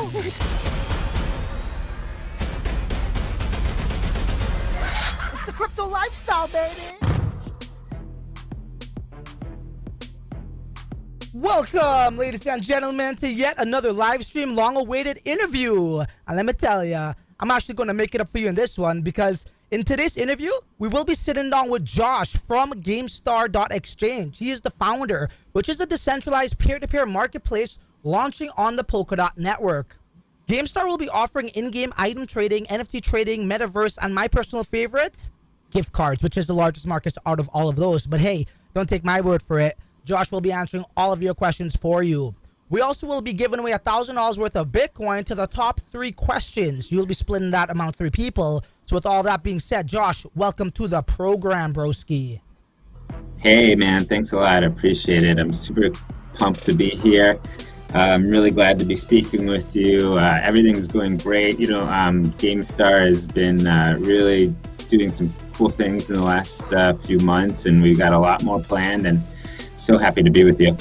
It's the crypto lifestyle, baby. Welcome, ladies and gentlemen, to yet another live stream, long-awaited interview. And let me tell you, I'm actually going to make it up for you in this one, because in today's interview, we will be sitting down with Josh from GameStar Exchange. He is the founder, which is a decentralized peer-to-peer marketplace launching on the Polkadot network. GameStar will be offering in-game item trading, NFT trading, metaverse, and my personal favorite, gift cards, which is the largest market out of all of those. But hey, don't take my word for it. Josh will be answering all of your questions for you. We also will be giving away $1,000 worth of Bitcoin to the top 3 questions. You'll be splitting that among 3 people. So with all that being said, Josh, welcome to the program, broski. Hey, man. Thanks a lot. I appreciate it. I'm super pumped to be here. I'm really glad to be speaking with you. Everything's going great. You know, GameStar has been really doing some cool things in the last few months, and we've got a lot more planned, and so happy to be with you.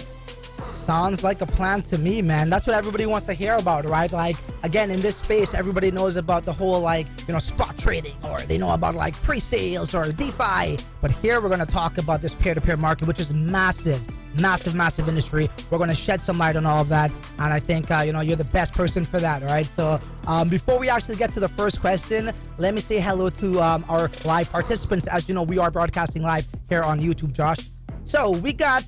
Sounds like a plan to me, man. That's what everybody wants to hear about, right? Like, again, in this space, everybody knows about the whole, like, you know, spot trading, or they know about, like, pre-sales or DeFi. But here we're going to talk about this peer-to-peer market, which is massive industry. We're going to shed some light on all of that. And I think, you know, you're the best person for that, all right? So before we actually get to the first question, let me say hello to our live participants. As you know, we are broadcasting live here on YouTube, Josh. So we got,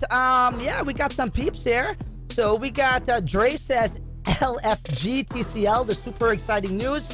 we got some peeps here. So we got Dre says LFG TCL, the super exciting news.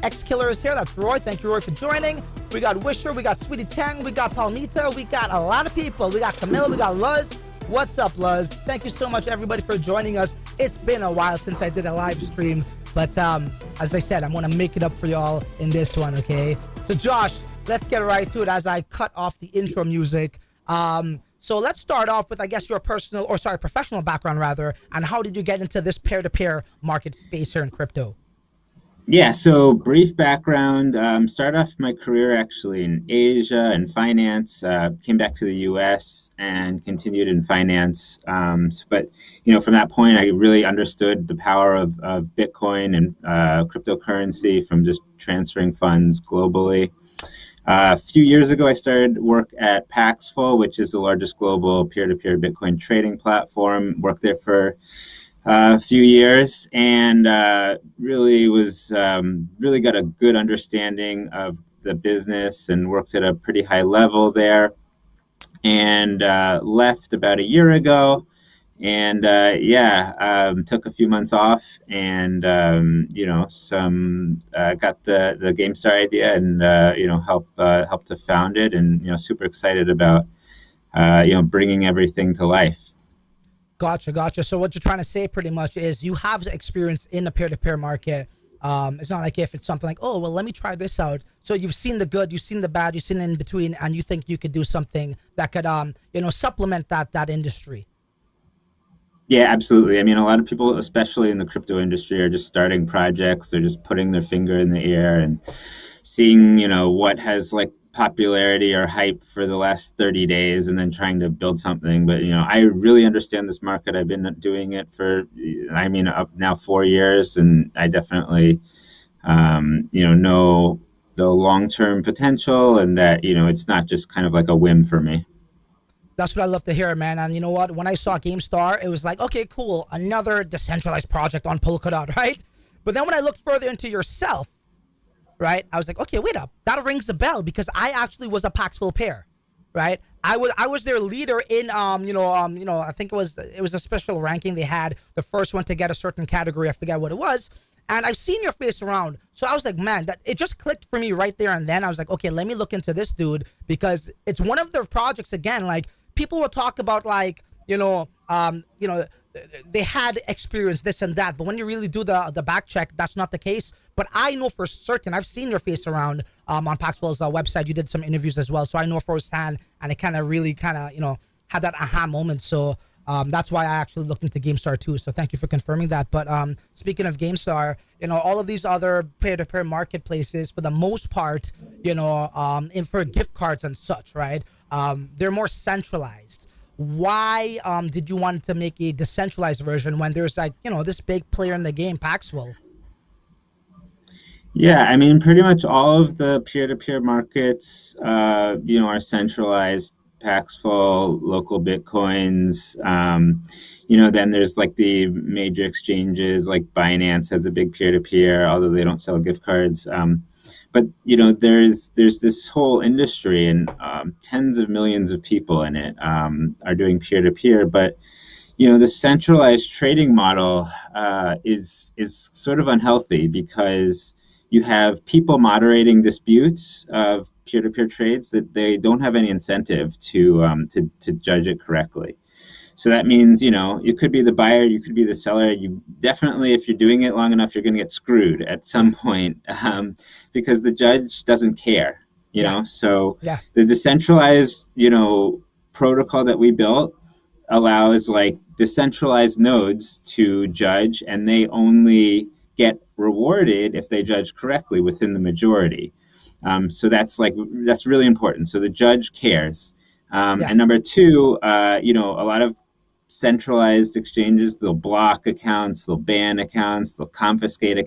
X-Killer is here. That's Roy. Thank you, Roy, for joining. We got Wisher. We got Sweetie Tang. We got Palmita. We got a lot of people. We got Camilla. We got Luz. What's up, Luz? Thank you so much, everybody, for joining us. It's been a while since I did a live stream. But as I said, I'm going to make it up for y'all in this one, okay? So, Josh, let's get right to it as I cut off the intro music. So let's start off with, I guess, your professional background rather, and how did you get into this peer-to-peer market space here in crypto? Yeah, so brief background, started off my career actually in Asia and finance, came back to the US and continued in finance. But, you know, from that point, I really understood the power of Bitcoin and cryptocurrency from just transferring funds globally. A few years ago, I started work at Paxful, which is the largest global peer-to-peer Bitcoin trading platform. Worked there for a few years, and really got a good understanding of the business and worked at a pretty high level there. And left about a year ago. And took a few months off, and got the GameStar idea, and helped to found it, and super excited about bringing everything to life. Gotcha. So what you're trying to say pretty much is you have experience in the peer-to-peer market. It's not like if it's something like, oh, well, let me try this out. So you've seen the good, you've seen the bad, you've seen in between, and you think you could do something that could supplement that industry. Yeah, absolutely. I mean, a lot of people, especially in the crypto industry, are just starting projects. They're just putting their finger in the air and seeing, what has like popularity or hype for the last 30 days and then trying to build something. But, I really understand this market. I've been doing it for, up now 4 years, and I definitely, know the long-term potential, and that, it's not just kind of like a whim for me. That's what I love to hear, man. And you know what? When I saw GameStar, it was like, okay, cool. Another decentralized project on Polkadot, right? But then when I looked further into yourself, right, I was like, okay, wait up. That rings a bell, because I actually was a Paxful pair, right? I was their leader in, I think it was a special ranking they had, the first one to get a certain category. I forget what it was. And I've seen your face around. So I was like, man, that it just clicked for me right there and then. I was like, okay, let me look into this dude, because it's one of their projects again, like, people will talk about like, they had experience this and that, but when you really do the back check, that's not the case. But I know for certain, I've seen your face around on Paxful's website. You did some interviews as well, so I know firsthand, and it kind of had that aha moment. So that's why I actually looked into GameStar too. So thank you for confirming that. But speaking of GameStar, all of these other peer-to-peer marketplaces, for the most part, for gift cards and such, right? They're more centralized. Why did you want to make a decentralized version when there's like, this big player in the game, Paxful? Yeah, I mean, pretty much all of the peer-to-peer markets, are centralized, Paxful, local Bitcoins. Then there's like the major exchanges, like Binance has a big peer-to-peer, although they don't sell gift cards. But there's this whole industry, and tens of millions of people in it are doing peer-to-peer, but the centralized trading model is sort of unhealthy because you have people moderating disputes of peer-to-peer trades that they don't have any incentive to judge it correctly. So that means, you could be the buyer, you could be the seller. You definitely, if you're doing it long enough, you're going to get screwed at Yeah, some point because the judge doesn't care. yeah, So yeah, the decentralized, protocol that we built allows like decentralized nodes to judge, and they only get rewarded if they judge correctly within the majority. So that's really important. So the judge cares. yeah, And number two, a lot of centralized exchanges, they'll block accounts, they'll ban accounts, they'll confiscate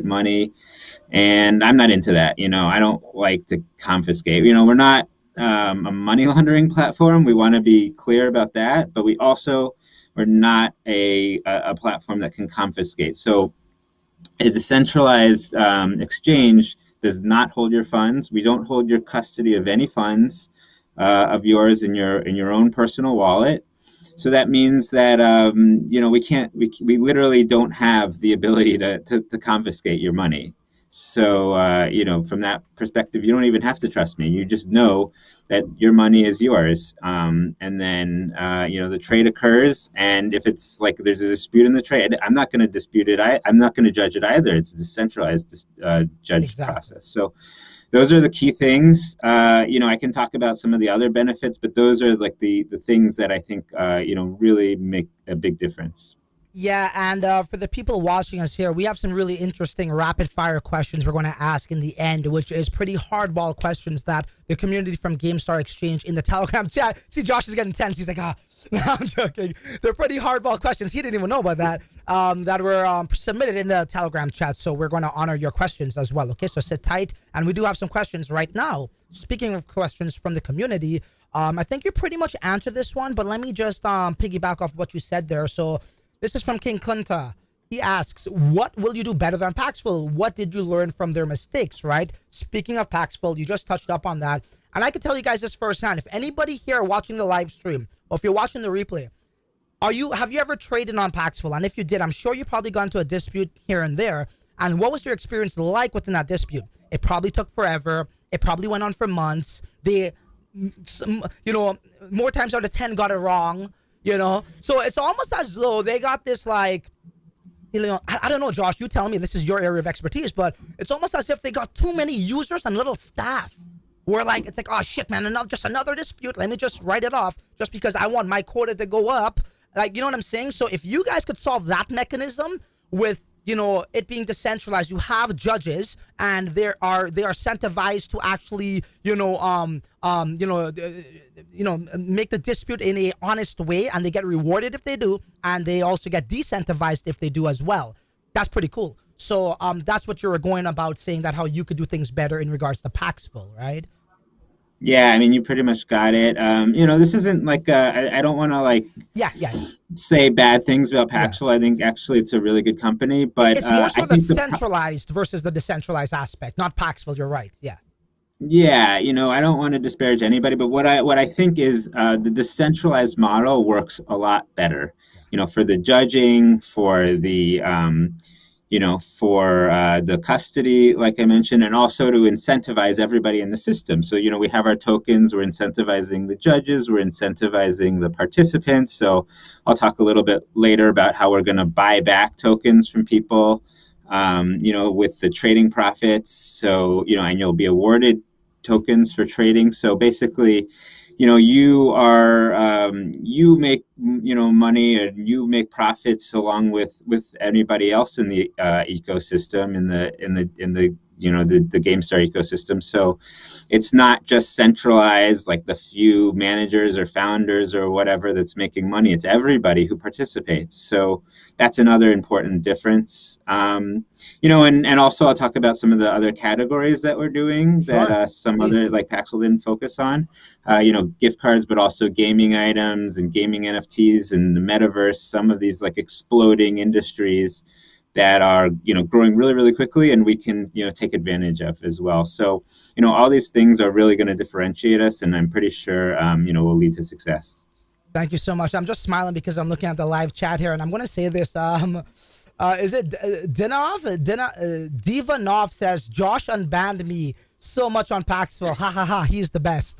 money. And I'm not into that. I don't like to confiscate. We're not a money laundering platform. We want to be clear about that, but we're not a platform that can confiscate. So a decentralized exchange does not hold your funds. We don't hold your custody of any funds of yours in your own personal wallet. So that means that we literally don't have the ability to confiscate your money. So from that perspective, you don't even have to trust me. You just know that your money is yours, and then the trade occurs. And if it's like there's a dispute in the trade, I'm not going to dispute it. I'm not going to judge it either. It's a decentralized judged exactly. process. So those are the key things. I can talk about some of the other benefits, but those are like the things that I think really make a big difference. Yeah, and for the people watching us here, we have some really interesting rapid fire questions we're going to ask in the end, which is pretty hardball questions that the community from GameStar Exchange in the Telegram chat. See, Josh is getting tense. He's like, no, I'm joking. They're pretty hardball questions. He didn't even know about that, that were submitted in the Telegram chat. So we're going to honor your questions as well. Okay, so sit tight. And we do have some questions right now. Speaking of questions from the community, I think you pretty much answered this one, but let me just piggyback off what you said there. So this is from King Kunta. He asks, what will you do better than Paxful? What did you learn from their mistakes, right? Speaking of Paxful, you just touched up on that. And I can tell you guys this firsthand. If anybody here watching the live stream, or if you're watching the replay, have you ever traded on Paxful? And if you did, I'm sure you probably got into a dispute here and there. And what was your experience like within that dispute? It probably took forever. It probably went on for months. They, more times out of 10 got it wrong. So it's almost as though they got this like, I don't know, Josh, you tell me, this is your area of expertise, but it's almost as if they got too many users and little staff where like it's like, oh shit, man, just another dispute, let me just write it off just because I want my quota to go up. Like, you know what I'm saying? So if you guys could solve that mechanism with, it being decentralized, you have judges and they are incentivized to actually, make the dispute in a honest way, and they get rewarded if they do, and they also get decentivized if they do as well. That's pretty cool. So that's what you were going about saying, that how you could do things better in regards to Paxful, right? Yeah, I mean, you pretty much got it. This isn't like I don't want to like Yeah, yeah, say bad things about Paxful. yes. I think actually it's a really good company, but It's more I so the think centralized versus the decentralized aspect, not Paxful. You're right. Yeah, yeah, I don't want to disparage anybody, but what I think is the decentralized model works a lot better. yeah, For the judging, for the custody, like I mentioned, and also to incentivize everybody in the system. So we have our tokens. We're incentivizing the judges. We're incentivizing the participants. So I'll talk a little bit later about how we're going to buy back tokens from people. With the trading profits. So, and you'll be awarded tokens for trading. So basically, you make, money, and you make profits along with anybody else in the ecosystem, in the the GameStar ecosystem. So it's not just centralized, like the few managers or founders or whatever that's making money. It's everybody who participates. So that's another important difference. And also I'll talk about some of the other categories that we're doing that some other like Paxful didn't focus on. Gift cards, but also gaming items and gaming NFTs and the metaverse. Some of these like exploding industries that are growing really, really quickly, and we can take advantage of as well. So all these things are really going to differentiate us, and I'm pretty sure will lead to success. Thank you so much. I'm just smiling because I'm looking at the live chat here, and I'm going to say this. Is it Divanov says Josh unbanned me so much on Paxful. Ha ha ha. He's the best.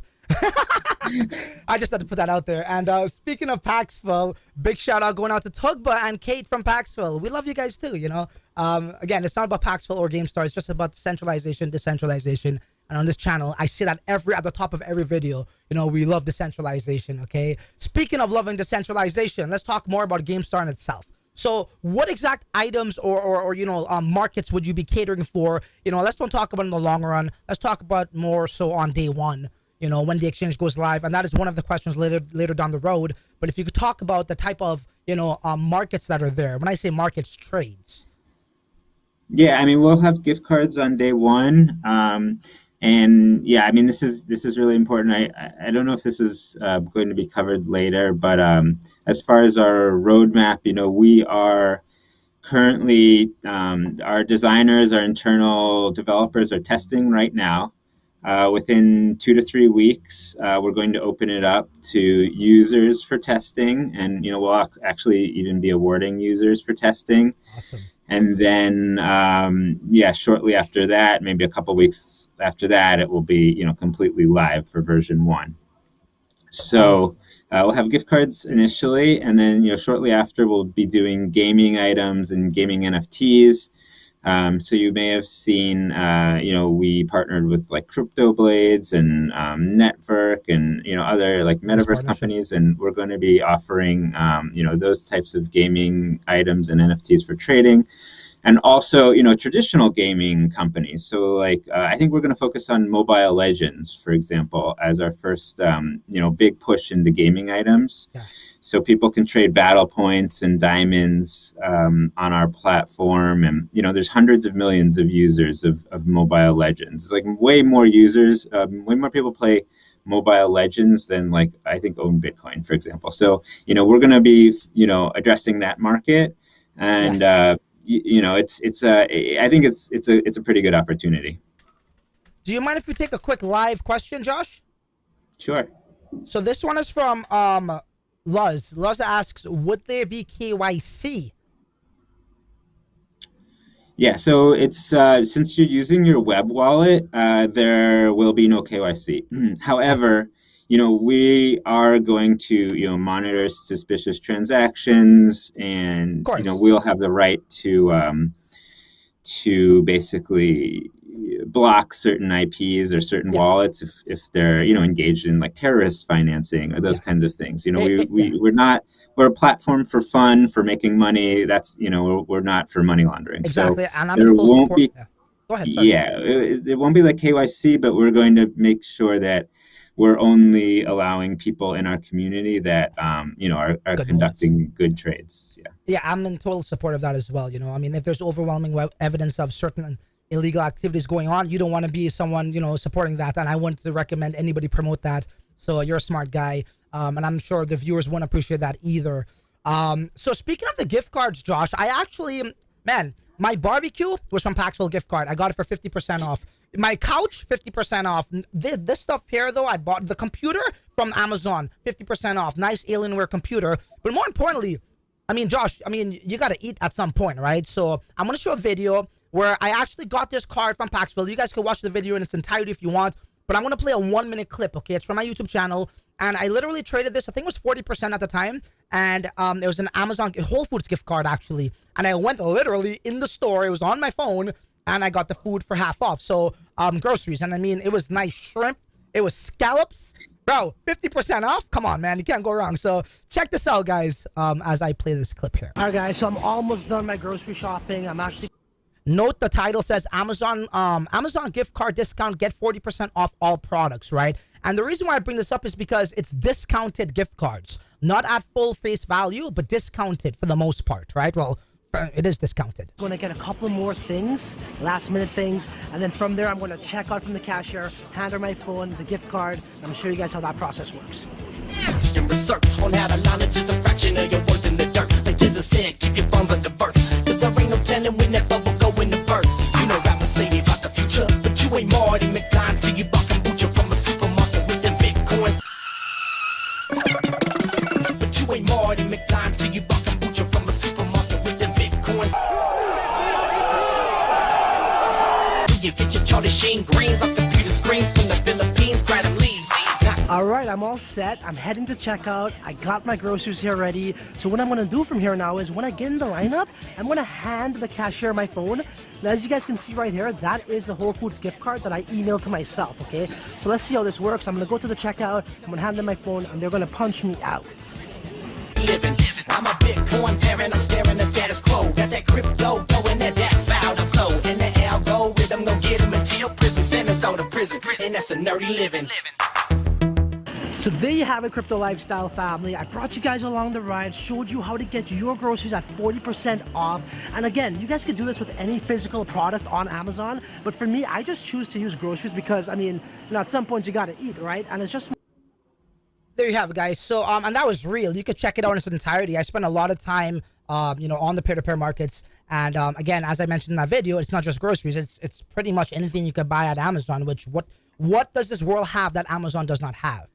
I just had to put that out there. And speaking of Paxful, big shout out going out to Tugba and Kate from Paxful. We love you guys too. Again, it's not about Paxful or GameStar. It's just about centralization, decentralization. And on this channel, I say that at the top of every video. We love decentralization. Okay. Speaking of loving decentralization, let's talk more about GameStar in itself. So what exact items or markets would you be catering for? Let's don't talk about in the long run. Let's talk about more so on day one, when the exchange goes live. And that is one of the questions later down the road. But if you could talk about the type of, markets that are there. When I say markets, trades. Yeah, we'll have gift cards on day one. And yeah, this is really important. I don't know if this is going to be covered later, but as far as our roadmap, we are currently, our designers, our internal developers are testing right now. Within 2 to 3 weeks, we're going to open it up to users for testing, and we'll actually even be awarding users for testing. Awesome. And then, shortly after that, maybe a couple weeks after that, it will be, completely live for version 1. So we'll have gift cards initially, and then, shortly after, we'll be doing gaming items and gaming NFTs. So you may have seen, we partnered with like Crypto Blades and Network and, other like metaverse companies. And we're going to be offering, those types of gaming items and NFTs for trading. And also, traditional gaming companies. So like, I think we're going to focus on Mobile Legends, for example, as our first, big push into gaming items. Yeah. So people can trade battle points and diamonds on our platform. And, there's hundreds of millions of users of Mobile Legends. It's like way more users, way more people play Mobile Legends than like, I think, own Bitcoin, for example. So, we're going to be, addressing that market. And, I think it's a pretty good opportunity. Do you mind if we take a quick live question, Josh? Sure. So this one is from Luz. Luz asks, would there be KYC? Yeah, so it's since you're using your web wallet, there will be no KYC. However, we are going to monitor suspicious transactions, and we'll have the right to basically block certain IPs or certain wallets if they're engaged in like terrorist financing or those kinds of things. We're a platform for fun, for making money. That's we're not for money laundering. Exactly. So and there won't be. Go ahead. Sorry. Yeah, it won't be like KYC, but we're going to make sure that we're only allowing people in our community that are conducting good trades. Yeah, I'm in total support of that as well. If there's overwhelming evidence of certain illegal activities going on, you don't want to be someone supporting that, and I wouldn't recommend anybody promote that. So you're a smart guy, and I'm sure the viewers won't appreciate that either. So speaking of the gift cards, Josh, I actually, my barbecue was from Paxful gift card. I got it for 50% off. My couch, 50% off. This stuff here, though, I bought the computer from Amazon, 50% off. Nice Alienware computer. But more importantly, Josh, you got to eat at some point, right? So I'm going to show a video where I actually got this card from Paxful. You guys can watch the video in its entirety if you want. But I'm going to play a 1-minute clip, okay? It's from my YouTube channel. And I literally traded this. I think it was 40% at the time. And it was an Amazon Whole Foods gift card, actually. And I went literally in the store. It was on my phone. And I got the food for half off. So groceries. And it was nice shrimp. It was scallops. Bro, 50% off? Come on, man. You can't go wrong. So check this out, guys, as I play this clip here. All right, guys. So I'm almost done my grocery shopping. I'm actually... Note the title says Amazon gift card discount, get 40% off all products, right? And the reason why I bring this up is because it's discounted gift cards, not at full face value, but discounted for the most part, right? Well, it is discounted. I'm gonna get a couple more things, last minute things, and then from there I'm gonna check out from the cashier, hand her my phone, the gift card. I'm gonna show you guys how that process works. Research on how to line it, just a fraction of your worth in the dirt. Like Jesus said, keep your funds under verse. Cause there ain't no telling when that bubble go in the verse. You know rappers say they about the future, but you ain't Marty McFly till you buck kombucha from a supermarket with them bitcoins. But you ain't Marty McFly till you buck kombucha from a supermarket with them bitcoins. You get your Charlie Sheen greens off computer screens from the Philippines, grab them leaves. All right, I'm all set. I'm heading to checkout. I got my groceries here ready. So what I'm gonna do from here now is when I get in the lineup, I'm gonna hand the cashier my phone. Now, as you guys can see right here, that is the Whole Foods gift card that I emailed to myself, okay? So let's see how this works. I'm gonna go to the checkout, I'm gonna hand them my phone, and they're gonna punch me out. Living. I'm a Bitcoin parent, I'm staring at status quo. Got that crypto going at that foul to flow. And the algorithm gon' get him until prison sentence out of prison. And that's a nerdy living. So there you have it, Crypto Lifestyle family. I brought you guys along the ride, showed you how to get your groceries at 40% off. And again, you guys could do this with any physical product on Amazon. But for me, I just choose to use groceries because, I mean, you know, at some point you gotta eat, right? And it's just... There you have it, guys. So, and that was real. You could check it out in its entirety. I spent a lot of time, you know, on the peer-to-peer markets. And again, as I mentioned in that video, it's not just groceries. It's pretty much anything you could buy at Amazon. Which what does this world have that Amazon does not have?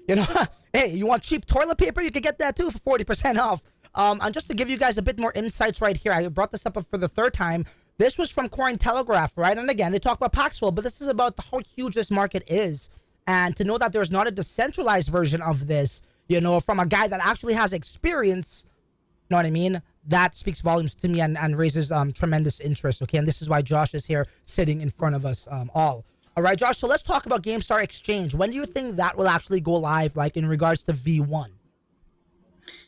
You know, hey, you want cheap toilet paper? You could get that too for 40% off. And just to give you guys a bit more insights right here, I brought this up for the third time. This was from Cointelegraph, right? And again, they talk about Paxful, but this is about how huge this market is. And to know that there's not a decentralized version of this, you know, from a guy that actually has experience, you know what I mean? That speaks volumes to me and raises tremendous interest, okay? And this is why Josh is here sitting in front of us all. All right, Josh, so let's talk about GameStar Exchange. When do you think that will actually go live, like in regards to V1?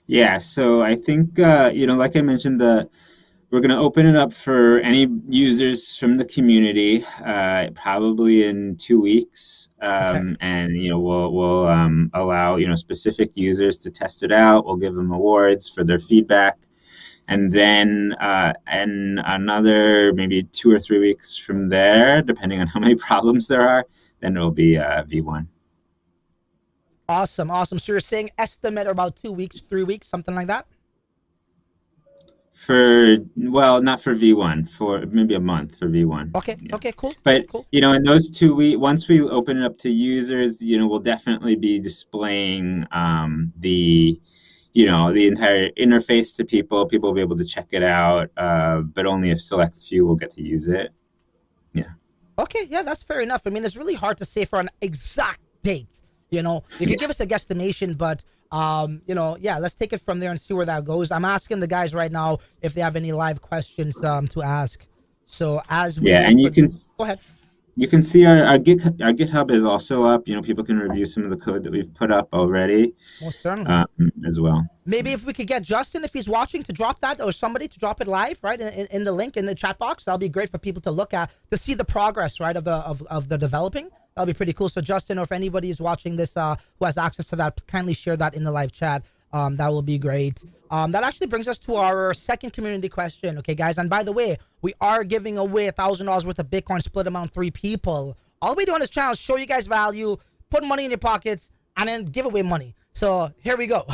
Yeah, so I think, you know, like I mentioned, we're going to open it up for any users from the community, probably in 2 weeks. Okay. And, you know, we'll allow, you know, specific users to test it out. We'll give them awards for their feedback. And then in another maybe 2 or 3 weeks from there, depending on how many problems there are, then it'll be V1. Awesome, awesome. So you're saying estimate about 2 weeks, 3 weeks, something like that? Well, not for V1, for maybe a month for V1. Okay, yeah. okay, cool. But, cool. you know, in those 2 weeks, once we open it up to users, you know, we'll definitely be displaying you know, the entire interface to people. People will be able to check it out, but only a select few will get to use it. Yeah. Okay, yeah, that's fair enough. I mean, it's really hard to say for an exact date. You know, you can give us a guesstimation, but, you know, yeah, let's take it from there and see where that goes. I'm asking the guys right now if they have any live questions to ask. So as we... Yeah, and you can... Go ahead. You can see our GitHub is also up. You know, people can review some of the code that we've put up already. Most certainly. As well. Maybe if we could get Justin, if he's watching, to drop that, or somebody to drop it live, right, in the link in the chat box. That'll be great for people to look at, to see the progress, right, of the developing. That'll be pretty cool. So Justin, or if anybody is watching this who has access to that, kindly share that in the live chat. That will be great. That actually brings us to our second community question. Okay, guys. And by the way, we are giving away $1,000 worth of Bitcoin split among 3 people. All we do on this channel is show you guys value, put money in your pockets, and then give away money. So here we go.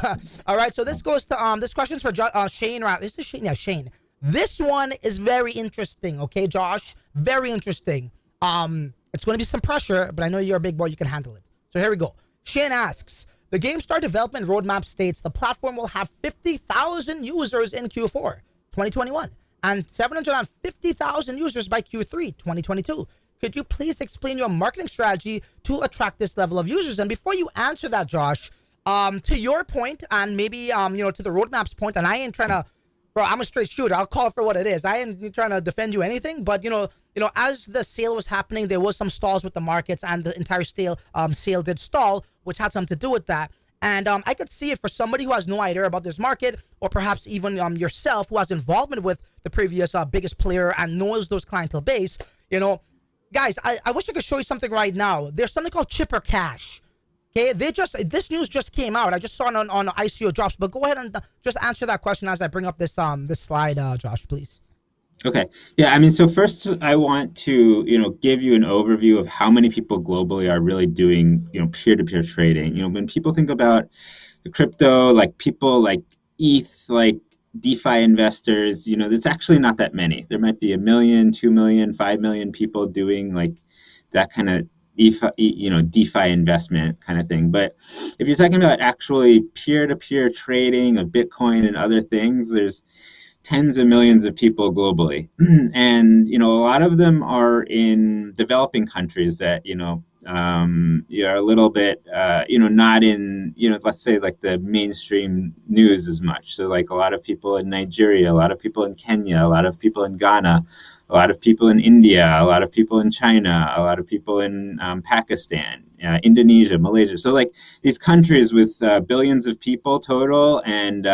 All right. So this goes to this question's for Shane. This is Shane. Yeah, Shane. This one is very interesting. Okay, Josh. Very interesting. It's going to be some pressure, but I know you're a big boy. You can handle it. So here we go. Shane asks, the GameStar development roadmap states the platform will have 50,000 users in Q4 2021 and 750,000 users by Q3 2022. Could you please explain your marketing strategy to attract this level of users? And before you answer that, Josh, to your point, and maybe you know, to the roadmap's point, and I ain't trying to, bro, I'm a straight shooter. I'll call it for what it is. I ain't trying to defend you anything, but you know, as the sale was happening, there was some stalls with the markets, and the entire sale did stall, which had something to do with that. And I could see it for somebody who has no idea about this market, or perhaps even yourself who has involvement with the previous biggest player and knows those clientele base. Guys, I wish I could show you something right now. There's something called Chipper Cash. Okay, this news just came out. I just saw it on ICO drops. But go ahead and just answer that question as I bring up this slide, Josh, please. Okay. Yeah. I mean, so first I want to, give you an overview of how many people globally are really doing, peer-to-peer trading. When people think about the crypto, like people like ETH, like DeFi investors, there's actually not that many. There might be 1 million, 2 million, 5 million people doing like that kind of DeFi investment kind of thing. But if you're talking about actually peer-to-peer trading of Bitcoin and other things, there's tens of millions of people globally. And, a lot of them are in developing countries that, are a little bit, not in, let's say like the mainstream news as much. So like a lot of people in Nigeria, a lot of people in Kenya, a lot of people in Ghana, a lot of people in India, a lot of people in China, a lot of people in Pakistan, Indonesia, Malaysia. So like these countries with billions of people total, and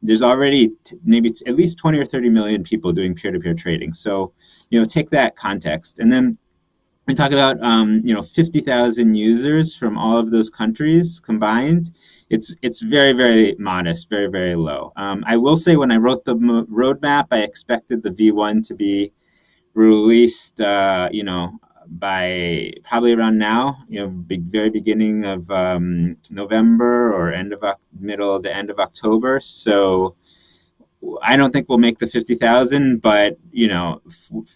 there's already maybe at least 20 or 30 million people doing peer-to-peer trading. So, take that context. And then we talk about, 50,000 users from all of those countries combined. It's very, very modest, very, very low. I will say when I wrote the roadmap, I expected the V1 to be released, by probably around now, very beginning of November or middle to end of October. So I don't think we'll make the 50,000, but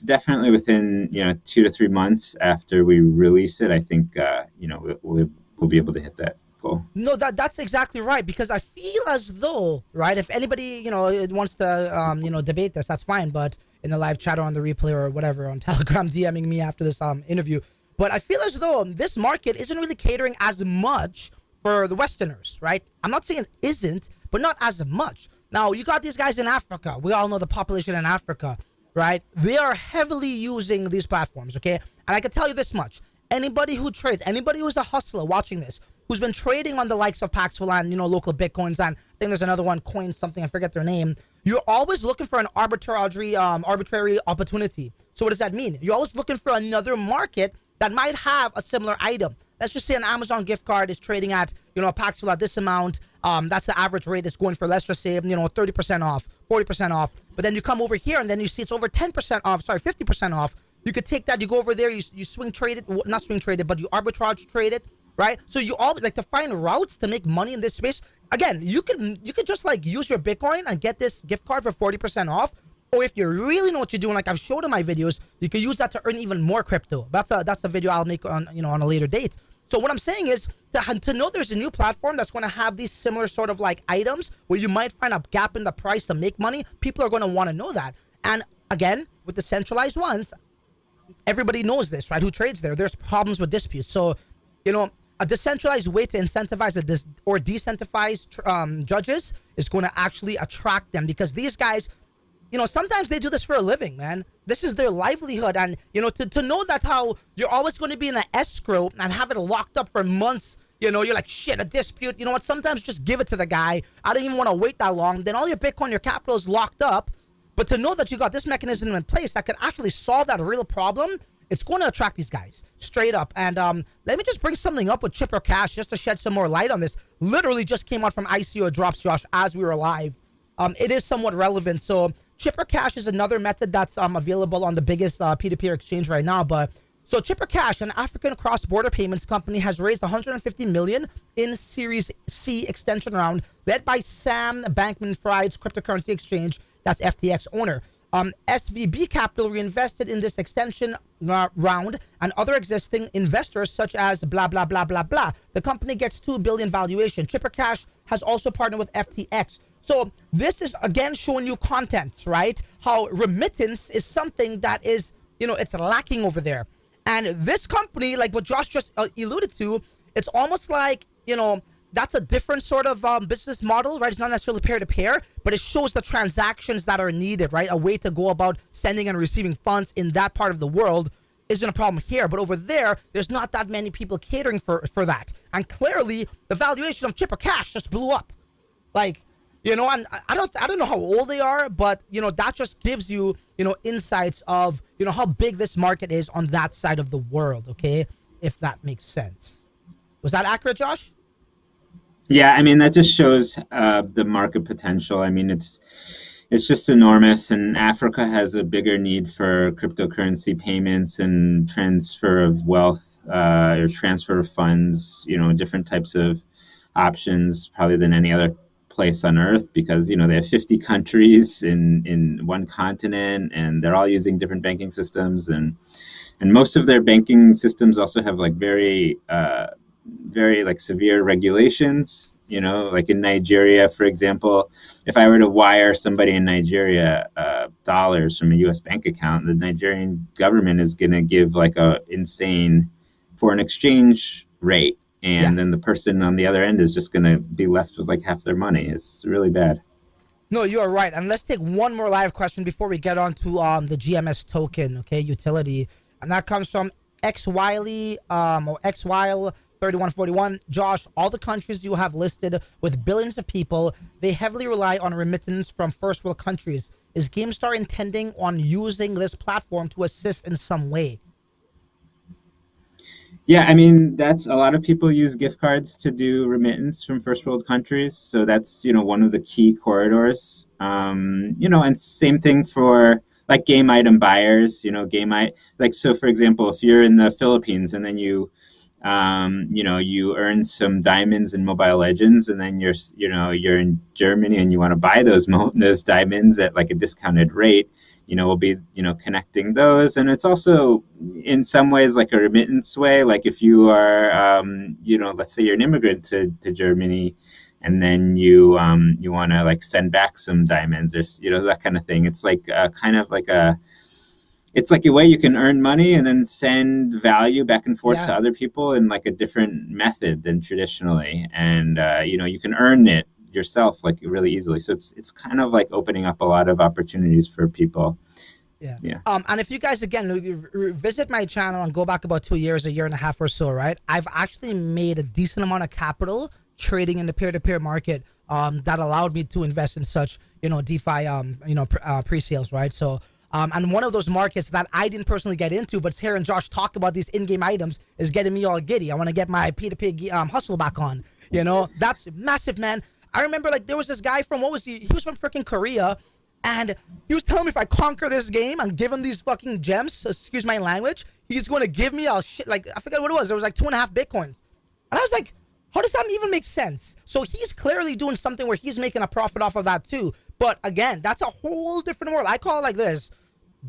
definitely within 2 to 3 months after we release it, I think we'll be able to hit that goal. No, that's exactly right, because I feel as though, right, if anybody wants to debate this, that's fine, but in the live chat or on the replay or whatever on Telegram, DMing me after this interview. But I feel as though this market isn't really catering as much for the Westerners, right? I'm not saying it isn't, but not as much. Now, you got these guys in Africa. We all know the population in Africa, right? They are heavily using these platforms, okay? And I can tell you this much. Anybody who trades, anybody who's a hustler watching this, who's been trading on the likes of Paxful and, local Bitcoins, and I think there's another one, Coin something, I forget their name. You're always looking for an arbitrary opportunity. So what does that mean? You're always looking for another market that might have a similar item. Let's just say an Amazon gift card is trading at, a Paxful at this amount. That's the average rate it's going for. Let's just say, 30% off, 40% off. But then you come over here and then you see it's over 10% off, 50% off. You could take that, you go over there, you swing trade it, not swing trade it, but you arbitrage trade it. Right, so you always like to find routes to make money in this space. Again, you could just like use your Bitcoin and get this gift card for 40% off. Or if you really know what you're doing, like I've showed in my videos, you can use that to earn even more crypto. That's a video I'll make on on a later date. So what I'm saying is to know there's a new platform that's going to have these similar sort of like items where you might find a gap in the price to make money. People are going to want to know that. And again, with the centralized ones, everybody knows this, right? Who trades there? There's problems with disputes. So, a decentralized way to incentivize or decentivize judges is going to actually attract them, because these guys, sometimes they do this for a living, man. This is their livelihood. And, to know that how you're always going to be in an escrow and have it locked up for months, you're like, shit, a dispute. You know what? Sometimes just give it to the guy. I don't even want to wait that long. Then all your Bitcoin, your capital is locked up. But to know that you got this mechanism in place that could actually solve that real problem, it's going to attract these guys straight up. And let me just bring something up with Chipper Cash just to shed some more light on this. Literally just came out from ICO drops, Josh, as we were live. It is somewhat relevant. So Chipper Cash is another method that's available on the biggest peer-to-peer exchange right now. But so Chipper Cash, an African cross-border payments company, has raised $150 million in Series C extension round, led by Sam Bankman-Fried's cryptocurrency exchange, that's FTX owner. SVB Capital reinvested in this extension round, and other existing investors such as blah, blah, blah, blah, blah. The company gets $2 billion valuation. Chipper Cash has also partnered with FTX. So this is, again, showing you content, right? How remittance is something that is, it's lacking over there. And this company, like what Josh just alluded to, it's almost like, that's a different sort of business model, right? It's not necessarily peer-to-peer, but it shows the transactions that are needed, right? A way to go about sending and receiving funds in that part of the world isn't a problem here, but over there, there's not that many people catering for that. And clearly, the valuation of chip or cash just blew up. Like, and I don't know how old they are, but that just gives you insights of how big this market is on that side of the world. Okay, if that makes sense. Was that accurate, Josh? Yeah, I mean, that just shows the market potential. I mean, it's just enormous, and Africa has a bigger need for cryptocurrency payments and transfer of wealth or transfer of funds, different types of options probably than any other place on earth, because they have 50 countries in one continent, and they're all using different banking systems, and most of their banking systems also have like very like severe regulations. Like in Nigeria, for example, if I were to wire somebody in Nigeria dollars from a U.S. bank account, the Nigerian government is going to give like a insane foreign exchange rate. And then the person on the other end is just going to be left with like half their money. It's really bad. No, you are right. And let's take one more live question before we get on to the GMS token, okay, utility. And that comes from XWiley, or XWile 3141. Josh, all the countries you have listed with billions of people, they heavily rely on remittance from first world countries. Is GameStar intending on using this platform to assist in some way? Yeah, I mean, that's a lot of people use gift cards to do remittance from first world countries. So that's, one of the key corridors. And same thing for like game item buyers, so for example, if you're in the Philippines and then you earn some diamonds in Mobile Legends, and then you're in Germany and you want to buy those diamonds at like a discounted rate, we'll be, connecting those. And it's also in some ways like a remittance way. Like if you are, let's say you're an immigrant to Germany, and then you want to like send back some diamonds or, that kind of thing. It's like it's like a way you can earn money and then send value back and forth to other people in like a different method than traditionally. And, you can earn it yourself like really easily. So it's kind of like opening up a lot of opportunities for people. Yeah. And if you guys, again, visit my channel and go back about 2 years, a year and a half or so, right? I've actually made a decent amount of capital trading in the peer-to-peer market that allowed me to invest in such, DeFi, pre-sales, right? So, and one of those markets that I didn't personally get into, but hearing Josh talk about these in-game items is getting me all giddy. I want to get my P2P hustle back on. That's massive, man. I remember like there was this guy from, he was from freaking Korea, and he was telling me if I conquer this game and give him these fucking gems, excuse my language, he's going to give me a shit, like I forget what it was. There was like 2.5 Bitcoins. And I was like, how does that even make sense? So he's clearly doing something where he's making a profit off of that too. But again, that's a whole different world. I call it like this: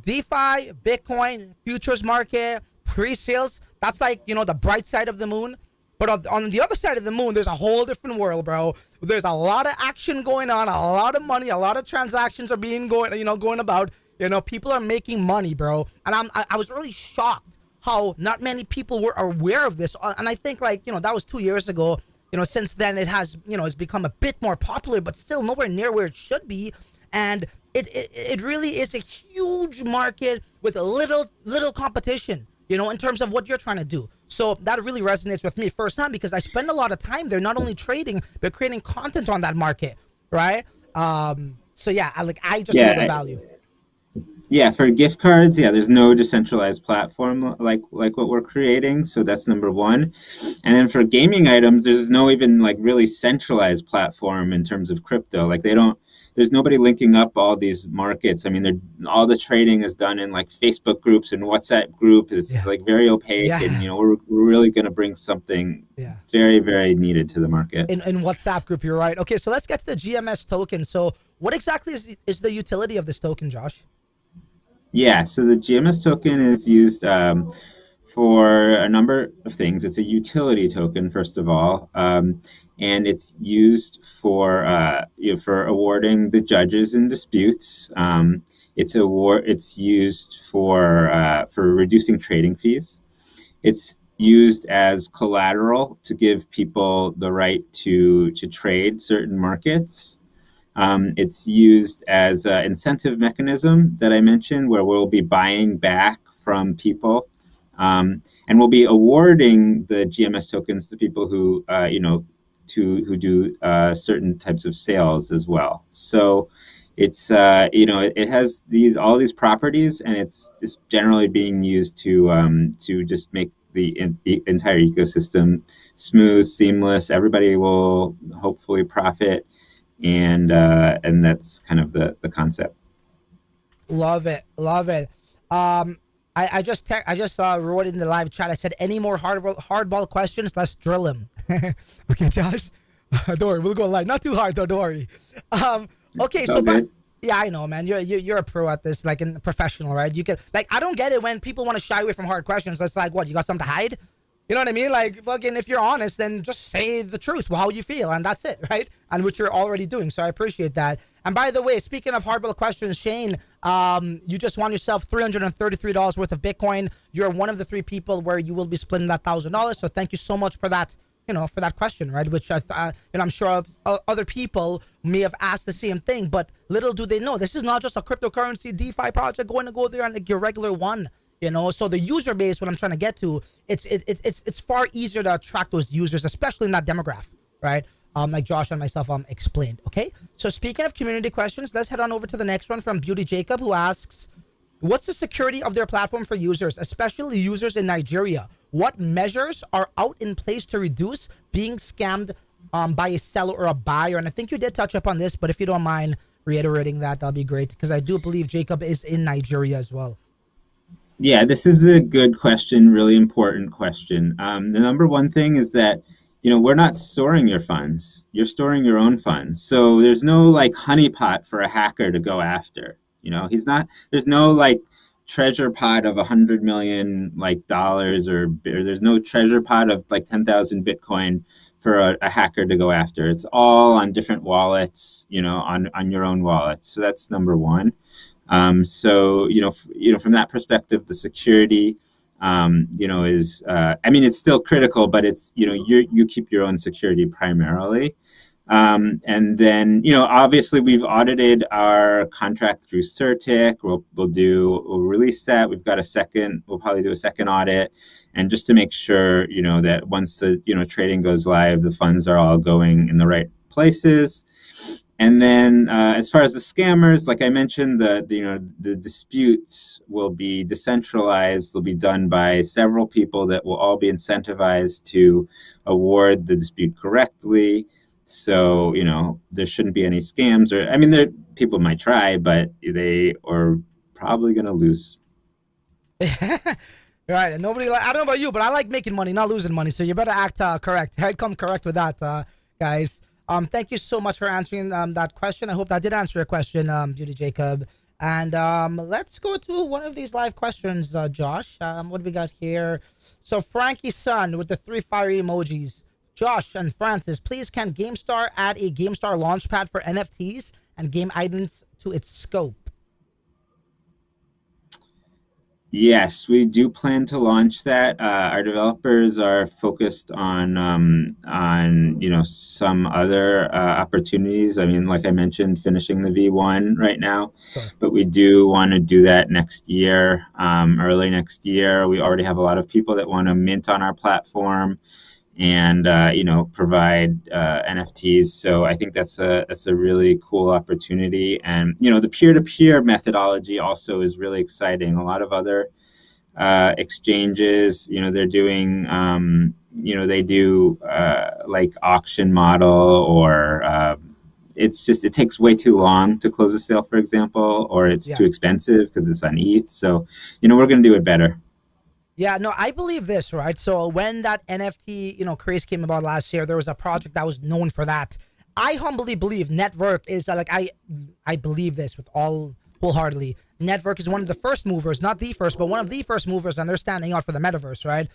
DeFi, Bitcoin, futures market, pre-sales. That's like, the bright side of the moon. But on the other side of the moon, there's a whole different world, bro. There's a lot of action going on, a lot of money, a lot of transactions are going about. People are making money, bro. And I was really shocked how not many people were aware of this. And I think like, that was 2 years ago. Since then it has, it's become a bit more popular, but still nowhere near where it should be. And it really is a huge market with a little competition, in terms of what you're trying to do. So that really resonates with me firsthand because I spend a lot of time there, not only trading, but creating content on that market, right? So yeah, I just know the value. Yeah, for gift cards, there's no decentralized platform like what we're creating. So that's number one. And then for gaming items, there's no even like really centralized platform in terms of crypto. Like there's nobody linking up all these markets. I mean, all the trading is done in like Facebook groups and WhatsApp group. It's like very opaque, and we're really going to bring something very, very needed to the market. In WhatsApp group, you're right. Okay, so let's get to the GMS token. So what exactly is the utility of this token, Josh? Yeah, so the GMS token is used for a number of things. It's a utility token, first of all, and it's used for awarding the judges in disputes. It's used for reducing trading fees. It's used as collateral to give people the right to trade certain markets. It's used as an incentive mechanism that I mentioned, where we'll be buying back from people And we'll be awarding the GMS tokens to people who, who do certain types of sales as well. So it's, it has all these properties, and it's just generally being used to just make the entire ecosystem smooth, seamless. Everybody will hopefully profit, and that's kind of the concept. Love it, love it. I just wrote in the live chat. I said, any more hardball questions? Let's drill him. Okay, Josh. Don't worry, we'll go live. Not too hard though. Don't worry. Okay, so but yeah, I know, man. You're a pro at this, like a professional, right? You can I don't get it when people want to shy away from hard questions. It's like, what, you got something to hide? You know what I mean? Like, fucking, if you're honest, then just say the truth, how you feel, and that's it, right? And which you're already doing, so I appreciate that. And by the way, speaking of hardball questions, Shane, you just won yourself $333 worth of Bitcoin. You're one of the 3 people where you will be splitting that $1,000. So thank you so much for that. For that question, right? Which I'm sure other people may have asked the same thing, but little do they know, this is not just a cryptocurrency DeFi project going to go there and like your regular one. So the user base, what I'm trying to get to, it's far easier to attract those users, especially in that demographic, right? Like Josh and myself explained. Okay, so speaking of community questions, let's head on over to the next one from Beauty Jacob, who asks, what's the security of their platform for users, especially users in Nigeria? What measures are out in place to reduce being scammed by a seller or a buyer? And I think you did touch upon this, but if you don't mind reiterating that, that'll be great, because I do believe Jacob is in Nigeria as well. Yeah, this is a good question, really important question. The number one thing is that, we're not storing your funds. You're storing your own funds. So there's no honeypot for a hacker to go after. There's no treasure pot of $100 million dollars, or there's no treasure pot of 10,000 Bitcoin for a hacker to go after. It's all on different wallets, on your own wallet. So that's number one. So from that perspective, the security, is, it's still critical, but it's, you keep your own security primarily. And then, obviously we've audited our contract through Certic. We'll release that. We'll probably do a second audit, and just to make sure, that once the, trading goes live, the funds are all going in the right places. And then as far as the scammers, like I mentioned, the disputes will be decentralized. They'll be done by several people that will all be incentivized to award the dispute correctly. So, there shouldn't be any scams, or, people might try, but they are probably going to lose. Right. And nobody, I don't know about you, but I like making money, not losing money. So you better act correct. I'd come correct with that, guys. Thank you so much for answering that question. I hope that did answer your question, Beauty Jacob. And let's go to one of these live questions, Josh. What do we got here? So Frankie's son with the 3 fire emojis. Josh and Francis, please, can GameStar add a GameStar Launchpad for NFTs and game items to its scope? Yes, we do plan to launch that. Our developers are focused on some other opportunities. Like I mentioned, finishing the V1 right now, sure. But we do want to do that next year, early next year. We already have a lot of people that want to mint on our platform and provide NFTs. So I think that's a really cool opportunity. And the peer-to-peer methodology also is really exciting. A lot of other exchanges, they're doing they do auction model, or it takes way too long to close a sale, for example, or it's too expensive because it's on ETH. So we're going to do it better. Yeah, no, I believe this, right? So when that NFT, craze came about last year, there was a project that was known for that. I humbly believe Network is I believe this with all wholeheartedly. Network is one of the first movers, not the first, but one of the first movers, and they're standing out for the metaverse, right?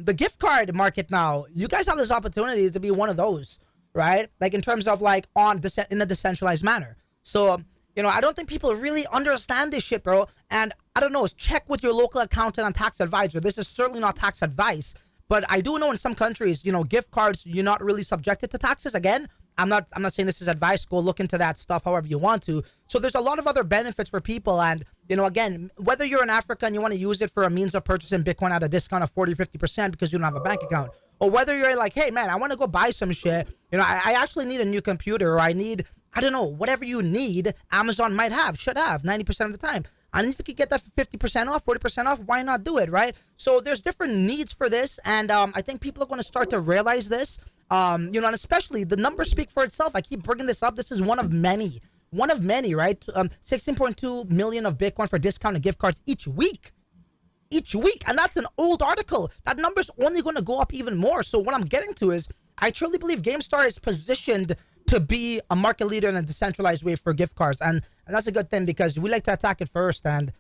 The gift card market now, you guys have this opportunity to be one of those, right? In terms of in a decentralized manner. So, I don't think people really understand this shit, bro. And I don't know, check with your local accountant and tax advisor. This is certainly not tax advice, but I do know in some countries, gift cards, you're not really subjected to taxes. Again, I'm not saying this is advice. Go look into that stuff however you want to. So there's a lot of other benefits for people, and again, whether you're in Africa and you want to use it for a means of purchasing Bitcoin at a discount of 40-50% because you don't have a bank account, or whether you're like, hey man, I want to go buy some shit, I actually need a new computer, or I need, I don't know, whatever you need, Amazon should have 90% of the time. And if you could get that for 50% off, 40% off, why not do it, right? So there's different needs for this, and I think people are going to start to realize this, and especially the numbers speak for itself. I keep bringing this up. This is one of many, right? 16.2 million of Bitcoin for discounted gift cards each week, and that's an old article. That number's only going to go up even more. So what I'm getting to is, I truly believe GameStar is positioned to be a market leader in a decentralized way for gift cards, and that's a good thing because we like to attack it first. And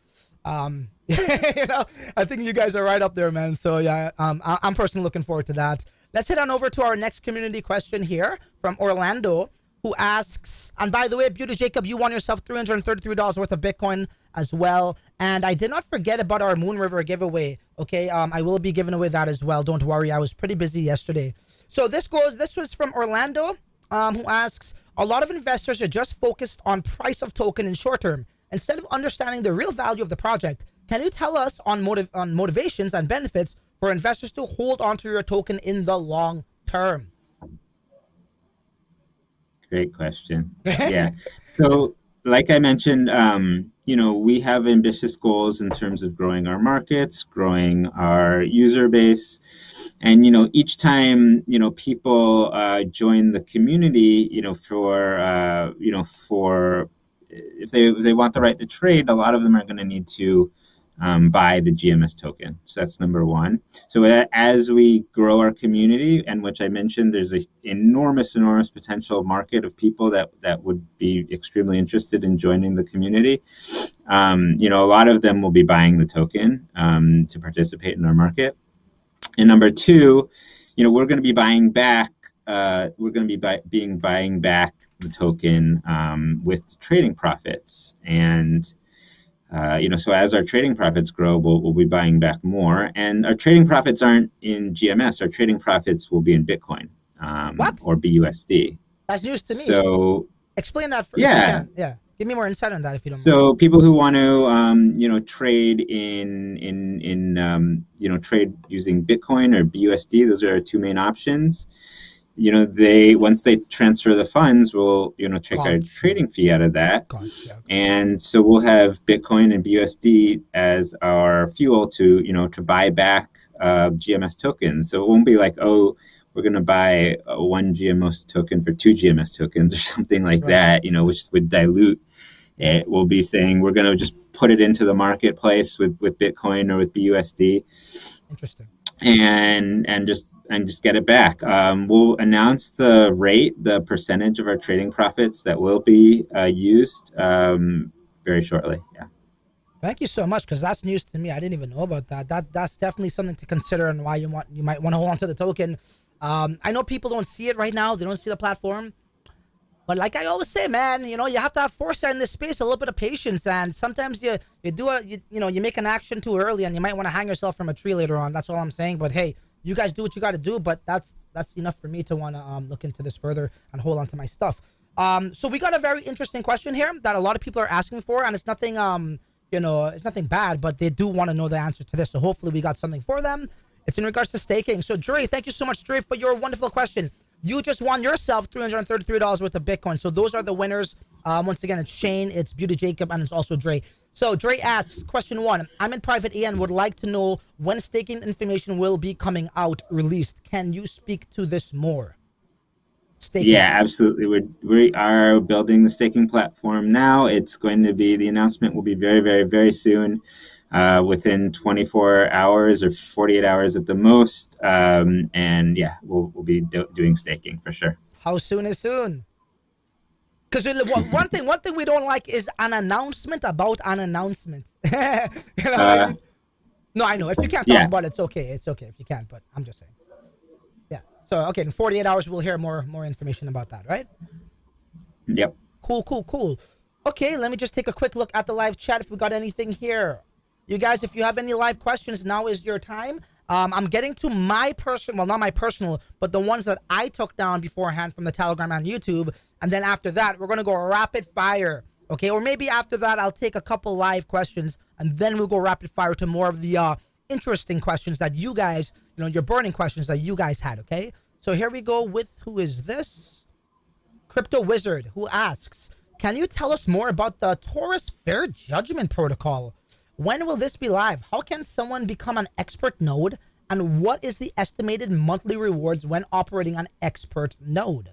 I think you guys are right up there, man. So yeah, I'm personally looking forward to that. Let's head on over to our next community question here from Orlando, who asks, and by the way, Beauty Jacob, you won yourself $333 worth of Bitcoin as well. And I did not forget about our Moon River giveaway. Okay, I will be giving away that as well. Don't worry, I was pretty busy yesterday. So this was from Orlando, who asks, a lot of investors are just focused on price of token in short term instead of understanding the real value of the project. Can you tell us on motivations and benefits for investors to hold onto your token in the long term? Great question. Yeah. So like I mentioned, we have ambitious goals in terms of growing our markets, growing our user base. And, each time, people join the community, for if they want the right to trade, a lot of them are going to need to buy the GMS token. So that's number one. So as we grow our community, and which I mentioned, there's an enormous potential market of people that would be extremely interested in joining the community. A lot of them will be buying the token to participate in our market. And number two, we're going to be buying back. We're going to be buying back the token with trading profits. And so as our trading profits grow, we'll be buying back more. And our trading profits aren't in GMS. Our trading profits will be in Bitcoin or BUSD. That's news to me. So explain that for me. Yeah. Give me more insight on that if you don't mind. So people who want to, trade trade using Bitcoin or BUSD, those are our two main options. Once they transfer the funds, we'll, take our trading fee out of that. And so we'll have Bitcoin and BUSD as our fuel to buy back GMS tokens. So it won't be like, oh, we're going to buy one GMS token for two GMS tokens or something like that, which would dilute it. We'll be saying we're going to just put it into the marketplace with Bitcoin or with BUSD. Interesting. And just get it back. We'll announce the percentage of our trading profits that will be used very shortly. Yeah. Thank you so much, because that's news to me. I didn't even know about that. That's definitely something to consider and why you might want to hold on to the token. I know people don't see it right now. They don't see the platform. But like I always say, man, you have to have foresight in this space, a little bit of patience, and sometimes you make an action too early, and you might want to hang yourself from a tree later on. That's all I'm saying. But hey, you guys do what you got to do. But that's enough for me to want to look into this further and hold on to my stuff. So we got a very interesting question here that a lot of people are asking for, and it's nothing it's nothing bad, but they do want to know the answer to this. So hopefully we got something for them. It's in regards to staking. So Dre, thank you so much, Dre, for your wonderful question. You just won yourself $333 worth of Bitcoin. So those are the winners. Once again, it's Shane, it's Beauty Jacob, and it's also Dre. So Dre asks, question 1, I'm in private A and would like to know when staking information will be coming out, released. Can you speak to this more? Staking. Yeah, absolutely. We are building the staking platform now. It's going to be, the announcement will be very, very, very soon. Within 24 hours or 48 hours at the most. And yeah, we'll be doing staking for sure. How soon is soon? Because one thing we don't like is an announcement about an announcement. No, I know. If you can't talk about it, it's okay. It's okay if you can't, but I'm just saying. Yeah. So, okay, in 48 hours, we'll hear more information about that, right? Yep. Cool. Okay, let me just take a quick look at the live chat if we got anything here. You guys, if you have any live questions, now is your time. I'm getting to my personal, well, not my personal, but the ones that I took down beforehand from the Telegram and YouTube. And then after that, we're going to go rapid fire. Okay, or maybe after that, I'll take a couple live questions, and then we'll go rapid fire to more of the interesting questions that you guys, your burning questions that you guys had. Okay, so here we go with who is this? Crypto Wizard, who asks, can you tell us more about the Taurus Fair Judgment Protocol? When will this be live? How can someone become an expert node? And what is the estimated monthly rewards when operating an expert node?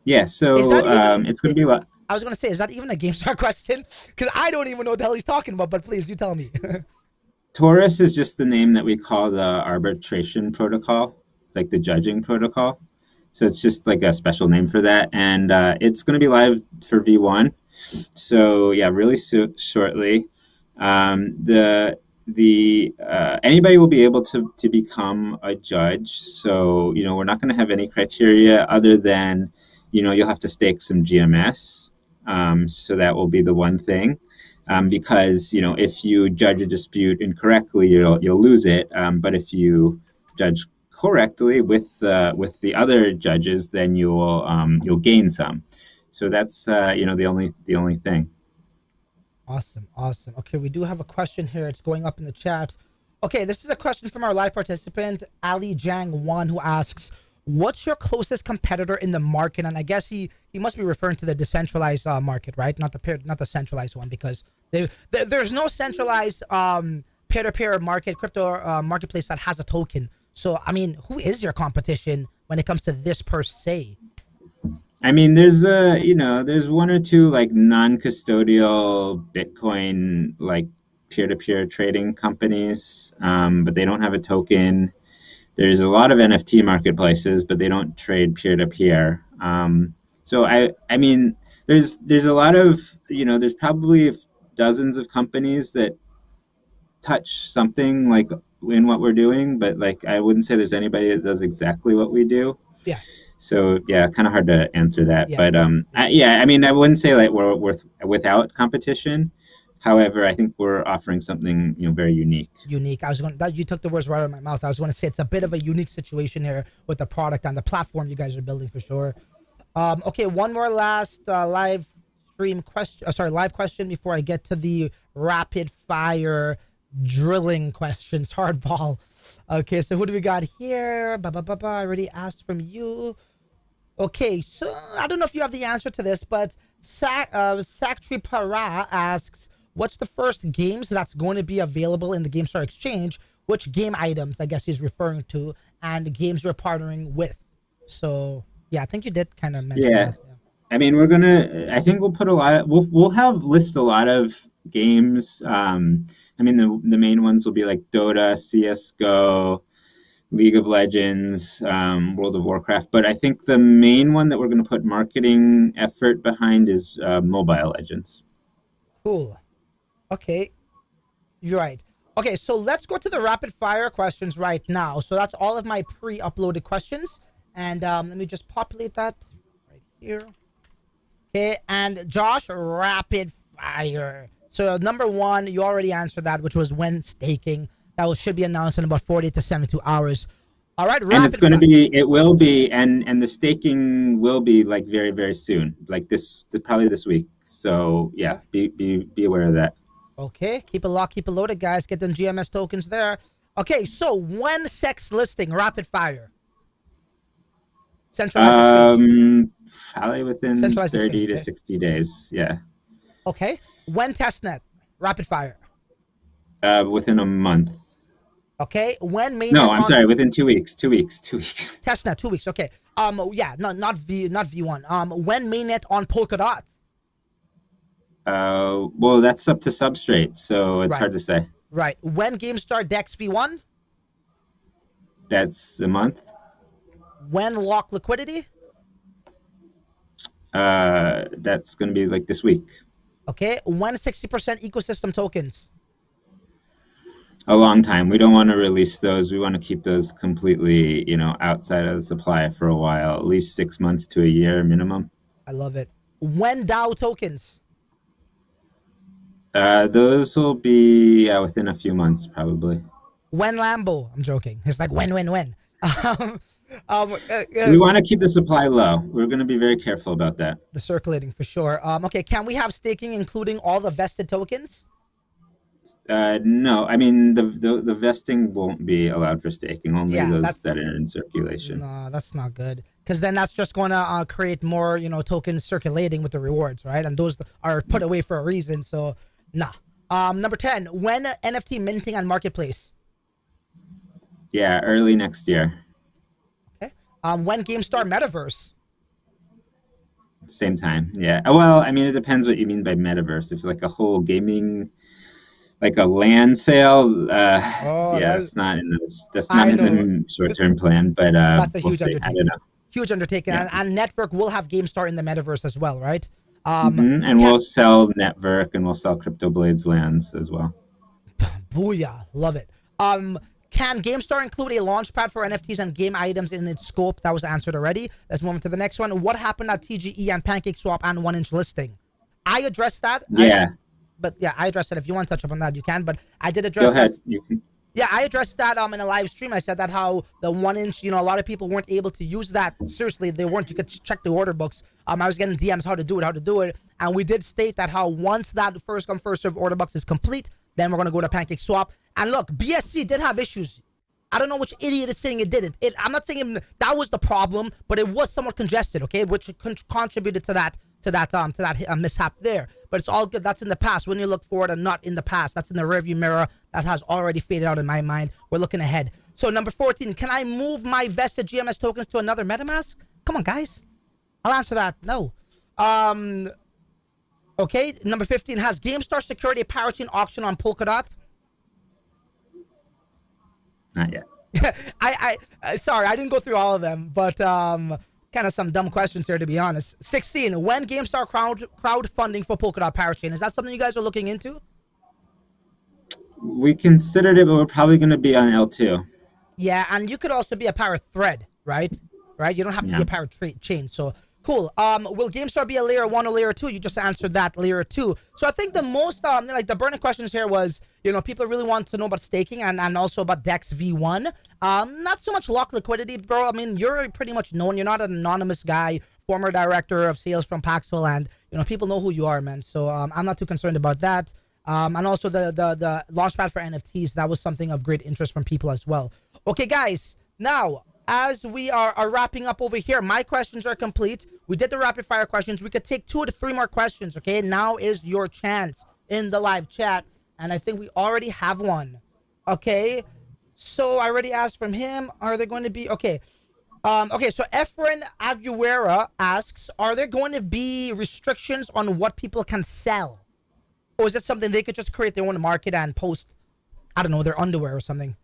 Yeah, so Is that even, it's going to be like I was going to say, is that even a GameStar question? Because I don't even know what the hell he's talking about, but please, you tell me. Taurus is just the name that we call the arbitration protocol, like the judging protocol. So it's just like a special name for that, and it's going to be live for V1. So yeah, really shortly. The anybody will be able to become a judge. So we're not going to have any criteria other than you'll have to stake some GMS. So that will be the one thing. Because if you judge a dispute incorrectly, you'll lose it. But if you judge correctly with the other judges, then you'll gain some. So that's the only thing. Awesome. Okay, we do have a question here. It's going up in the chat. Okay, this is a question from our live participant, Ali Jang1, who asks, what's your closest competitor in the market? And I guess he must be referring to the decentralized market, right? Not the centralized one, because there's no centralized peer-to-peer crypto marketplace that has a token. So, I mean, who is your competition when it comes to this per se? I mean, there's there's one or two like non-custodial Bitcoin like peer-to-peer trading companies, but they don't have a token. There's a lot of NFT marketplaces, but they don't trade peer-to-peer. So I mean, there's a lot of there's probably dozens of companies that touch something like in what we're doing, but like I wouldn't say there's anybody that does exactly what we do. Yeah. So yeah, kind of hard to answer that. Yeah. But I mean, I wouldn't say like we're without competition. However, I think we're offering something very unique. Unique. You took the words right out of my mouth. I was going to say it's a bit of a unique situation here with the product and the platform you guys are building for sure. Okay, one more last live question before I get to the rapid fire drilling questions, hardball. Okay, so who do we got here? I already asked from you. Okay, so I don't know if you have the answer to this, but Saktri Para asks, what's the first games that's going to be available in the GameStar Exchange? Which game items, I guess he's referring to, and the games you're partnering with. So, yeah, I think you did kind of mention that. Yeah. I mean, I think we'll put we'll list a lot of games. I mean, the main ones will be like Dota, CSGO, League of Legends, World of Warcraft. But I think the main one that we're going to put marketing effort behind is Mobile Legends. Cool. Okay. You're right. Okay, so let's go to the rapid fire questions right now. So that's all of my pre-uploaded questions. And let me just populate that right here. Okay, and Josh, rapid fire. So number one, you already answered that, which was when staking. That should be announced in about 40 to 72 hours. All right, and it's going to be, it will be, and the staking will be like very, very soon, like probably this week. So yeah, be aware of that. Okay, keep it locked, keep it loaded, guys. Get them GMS tokens there. Okay, so when SEX listing, rapid fire. Centralized exchange. Probably within 30 to 60 days. Yeah. Okay. When testnet, rapid fire. Within a month. Okay. When mainnet? No, I'm sorry. Within 2 weeks. 2 weeks. 2 weeks. Testnet, 2 weeks. Okay. Yeah. No, not V1. When mainnet on Polkadot? Well, that's up to Substrate, so it's hard to say. Right. When GameStar Dex V1? That's a month. When lock liquidity? That's going to be like this week. Okay. When 60% ecosystem tokens? A long time. We don't want to release those. We want to keep those completely, outside of the supply for a while, at least 6 months to a year minimum. I love it. When DAO tokens? Those will be within a few months, probably. When Lambo? I'm joking. It's like when. We want to keep the supply low. We're going to be very careful about that. The circulating for sure. Okay, can we have staking including all the vested tokens? No, I mean the vesting won't be allowed for staking. Only Yeah, those that are in circulation. no, that's not good. Because then that's just going to create more, tokens circulating with the rewards, right? And those are put away for a reason. So, nah. Number 10, when NFT minting on marketplace? Yeah, early next year. Okay. When GameStar metaverse? Same time. Yeah. Well, I mean, it depends what you mean by metaverse. If like a whole gaming, like a land sale, yeah, it's not in the short-term plan. But that's a we'll huge see. undertaking. I don't know. Huge undertaking. Yeah. And Network will have GameStar in the metaverse as well, right? And we'll sell Network and we'll sell Crypto Blades lands as well. Booyah. Love it. Can GameStar include a launchpad for NFTs and game items in its scope? That was answered already. Let's move on to the next one. What happened at TGE and PancakeSwap and 1inch listing? I addressed that. Yeah. I addressed it. If you want to touch up on that, you can. But I did address Go ahead. that. You can. Yeah, I addressed that in a live stream. I said that how the 1inch, a lot of people weren't able to use that. Seriously, they weren't. You could check the order books. I was getting DMs how to do it. And we did state that how once that first come, first serve order box is complete, then we're going to go to PancakeSwap. And look, BSC did have issues. I don't know which idiot is saying it didn't. I'm not saying that was the problem, but it was somewhat congested, okay, which contributed to that mishap there. But it's all good. That's in the past. When you look forward and not in the past, that's in the rearview mirror. That has already faded out in my mind. We're looking ahead. So number 14, can I move my vested GMS tokens to another MetaMask? Come on, guys. I'll answer that. No. Okay. Number 15, has GameStar secured a parachain auction on Polkadot? Not yet. I sorry, I didn't go through all of them, but kind of some dumb questions here, to be honest. 16, when GameStar crowdfunding for Polkadot parachain? Is that something you guys are looking into? We considered it, but we're probably going to be on L2. Yeah, and you could also be a power thread, right? You don't have to be a power chain. So cool. Will GameStar be a layer 1 or layer 2? You just answered that, layer 2. So I think the most the burning questions here was, people really want to know about staking and also about DEX V1. Not so much lock liquidity, bro. I mean, you're pretty much known. You're not an anonymous guy, former director of sales from Paxful, and people know who you are, man. So I'm not too concerned about that. And also the launchpad for NFTs, that was something of great interest from people as well. Okay, guys, now as we are wrapping up over here, my questions are complete. We did the rapid fire questions. We could take 2 to 3 more questions, okay? Now is your chance in the live chat. And I think we already have one. Okay. So I already asked from him. Are there going to be... Okay. Okay, so Efren Aguera asks, are there going to be restrictions on what people can sell? Or is it something they could just create their own market and post, I don't know, their underwear or something?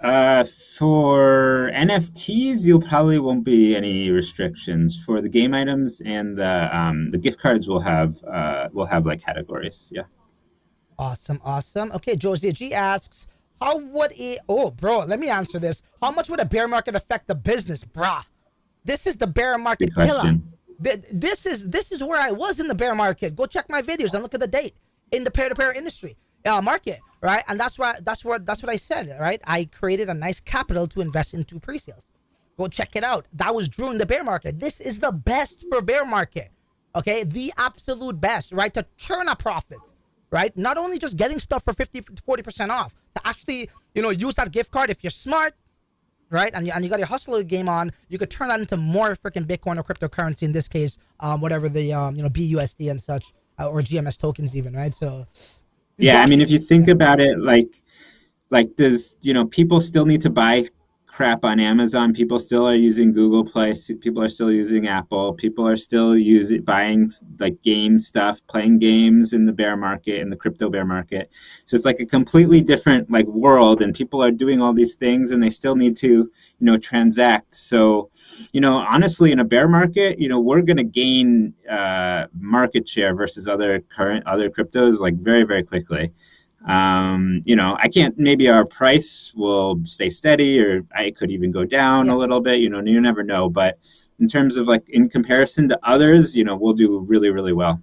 For NFTs, you probably won't be any restrictions. For the game items and the gift cards, we'll have like categories. Yeah. Awesome. Okay, Josie G asks, how would let me answer this. How much would a bear market affect the business, brah? This is the bear market killer. This is where I was in the bear market. Go check my videos and look at the date in the peer-to-peer industry market, right? And that's what I said, right? I created a nice capital to invest into pre-sales. Go check it out. That was during the bear market. This is the best for bear market, okay? The absolute best, right? To churn a profit. Right? Not only just getting stuff for 50 to 40% off, to actually, use that gift card if you're smart, right? And you got your hustler game on, you could turn that into more freaking Bitcoin or cryptocurrency, in this case, whatever the, BUSD and such, or GMS tokens even, right? So, yeah, I mean, if you think about it, like does, people still need to buy crap on Amazon? People still are using Google Play. People are still using Apple. People are still buying like game stuff, playing games in the bear market, in the crypto bear market. So it's like a completely different like world, and people are doing all these things, and they still need to, transact. So, honestly, in a bear market, we're going to gain market share versus other cryptos like very, very quickly. I can't, maybe our price will stay steady, or I could even go down a little bit, you never know. But in terms of like, in comparison to others, we'll do really, really well.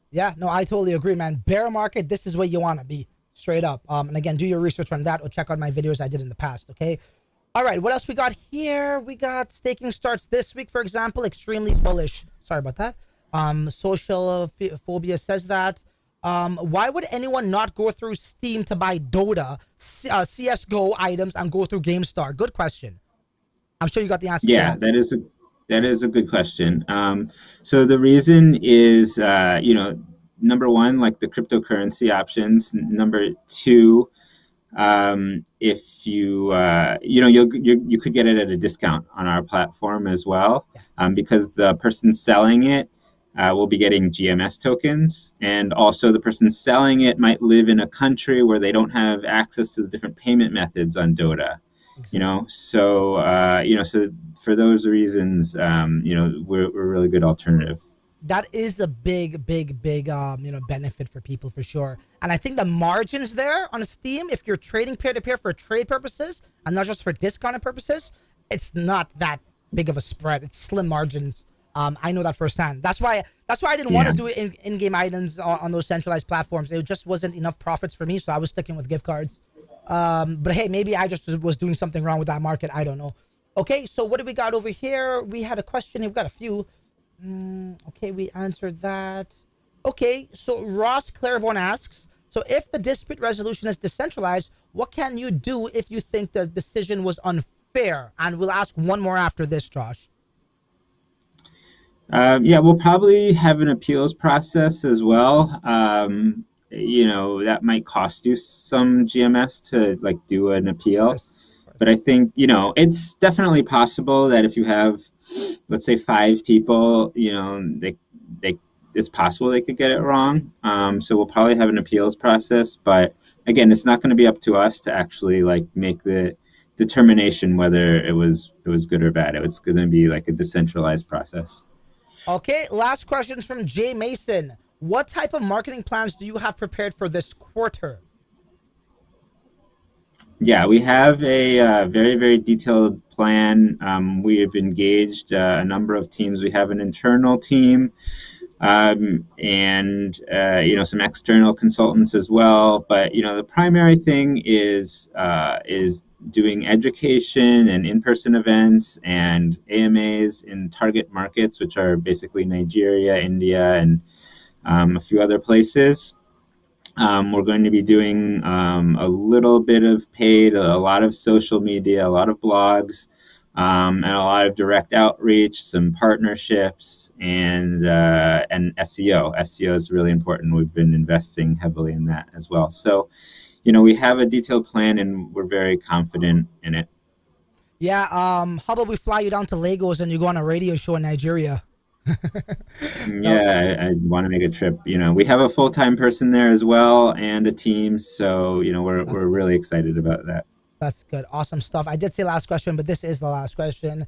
Yeah, no, I totally agree, man. Bear market, this is where you want to be, straight up. And again, do your research on that or check out my videos I did in the past, okay? All right, what else we got here? We got staking starts this week, for example, extremely bullish. Sorry about that. Social phobia says that. Why would anyone not go through Steam to buy Dota, CS:GO items and go through GameStar? Good question. I'm sure you got the answer. Yeah, that is a good question. So the reason is, number one, like the cryptocurrency options. Number two, if you could get it at a discount on our platform as well, because the person selling it will be getting GMS tokens, and also the person selling it might live in a country where they don't have access to the different payment methods on Dota. Exactly. So for those reasons, we're a really good alternative. That is a big benefit for people for sure. And I think the margins there on Steam, if you're trading peer-to-peer for trade purposes and not just for discounted purposes, it's not that big of a spread. It's slim margins. I know that firsthand. That's why I didn't want to do it in-game items on those centralized platforms. It just wasn't enough profits for me, so I was sticking with gift cards. But hey, maybe I just was doing something wrong with that market. I don't know. Okay, so what do we got over here? We had a question. We've got a few. Okay, we answered that. Okay, so Ross Claiborne asks, so if the dispute resolution is decentralized, what can you do if you think the decision was unfair? And we'll ask one more after this, Josh. We'll probably have an appeals process as well. That might cost you some GMS to do an appeal. But I think, it's definitely possible that if you have, let's say, 5 people, it's possible they could get it wrong. So we'll probably have an appeals process. But again, it's not going to be up to us to actually make the determination whether it was good or bad. It's going to be a decentralized process. Okay, last question from Jay Mason. What type of marketing plans do you have prepared for this quarter? Yeah, we have a very, very detailed plan. We have engaged a number of teams. We have an internal team and some external consultants as well. But, the primary thing is doing education and in-person events and AMAs in target markets, which are basically Nigeria, India, and a few other places. We're going to be doing a little bit of paid, a lot of social media, a lot of blogs, and a lot of direct outreach, some partnerships, and SEO. SEO is really important. We've been investing heavily in that as well. So, we have a detailed plan, and we're very confident in it. Yeah. How about we fly you down to Lagos and you go on a radio show in Nigeria? Yeah, I want to make a trip. We have a full-time person there as well and a team, so we're really excited about that. That's good. Awesome stuff. I did say last question, but this is the last question.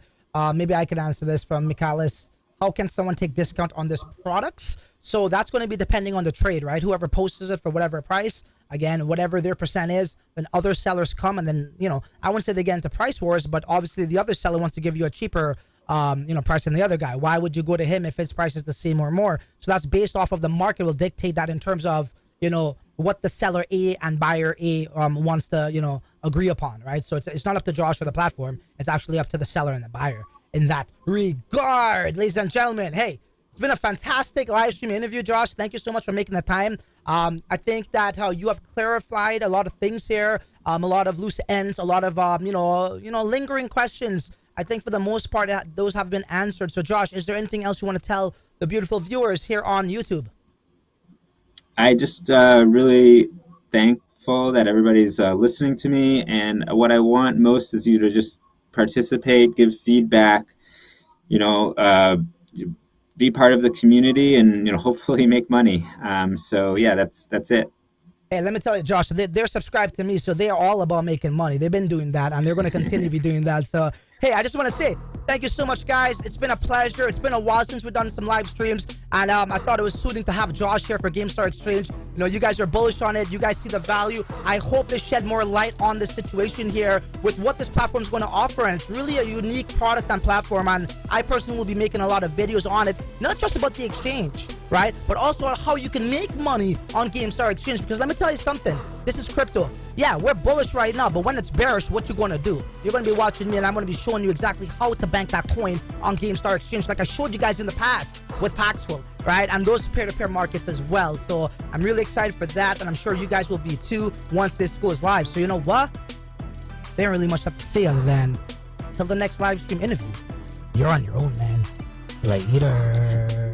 Maybe I could answer this from Michalis. How can someone take discount on this products? So that's going to be depending on the trade, right? Whoever posts it for whatever price, again, whatever their percent is, then other sellers come and then, I wouldn't say they get into price wars, but obviously the other seller wants to give you a cheaper price than the other guy. Why would you go to him if his price is the same or more? So that's based off of the market will dictate that in terms of, what the seller A and buyer A wants to, agree upon, right? So it's not up to Josh or the platform. It's actually up to the seller and the buyer in that regard. Ladies and gentlemen, hey, it's been a fantastic live stream interview, Josh. Thank you so much for making the time. I think that you have clarified a lot of things here, a lot of loose ends, a lot of, lingering questions. I think for the most part, those have been answered. So, Josh, is there anything else you want to tell the beautiful viewers here on YouTube? I just really thankful that everybody's listening to me. And what I want most is you to just participate, give feedback, be part of the community and, hopefully make money. So, yeah, that's it. Hey, let me tell you, Josh, they're subscribed to me, so they are all about making money. They've been doing that, and they're going to continue to be doing that. So, hey, I just want to say thank you so much, guys. It's been a pleasure. It's been a while since we've done some live streams, and I thought it was suiting to have Josh here for GameStar Exchange. You guys are bullish on it. You guys see the value. I hope they shed more light on the situation here with what this platform is going to offer, and it's really a unique product and platform, and I personally will be making a lot of videos on it, not just about the exchange, right? But also how you can make money on GameStar Exchange. Because let me tell you something, this is crypto. Yeah, we're bullish right now, but when it's bearish, what you gonna do? You're gonna be watching me, and I'm gonna be showing you exactly how to bank that coin on GameStar Exchange, like I showed you guys in the past with Paxful, right? And those peer-to-peer markets as well. So I'm really excited for that, and I'm sure you guys will be too once this goes live. So you know what? There ain't really much left to say other than till the next live stream interview. You're on your own, man. Later.